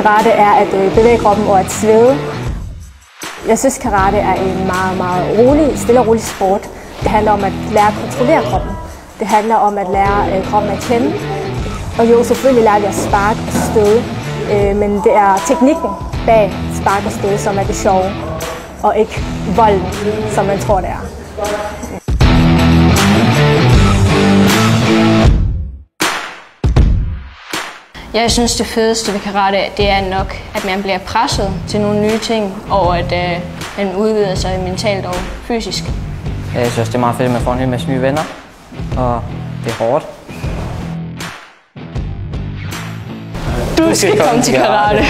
karate er at bevæge kroppen og at svede. Jeg synes, karate er en meget rolig, stille og rolig sport. Det handler om at lære at kontrollere kroppen. Det handler om at lære kroppen at kende. Og jo, selvfølgelig lærer vi at sparke og støde, men det er teknikken bag spark og støde, som er det sjove, og ikke volden, som man tror, det er. Jeg synes, det fedeste ved karate, det er nok, at man bliver presset til nogle nye ting, og at man udvider sig mentalt og fysisk. Jeg synes, det er meget fedt, at man får en hel masse nye venner, og det er hårdt. Du skal komme til karate.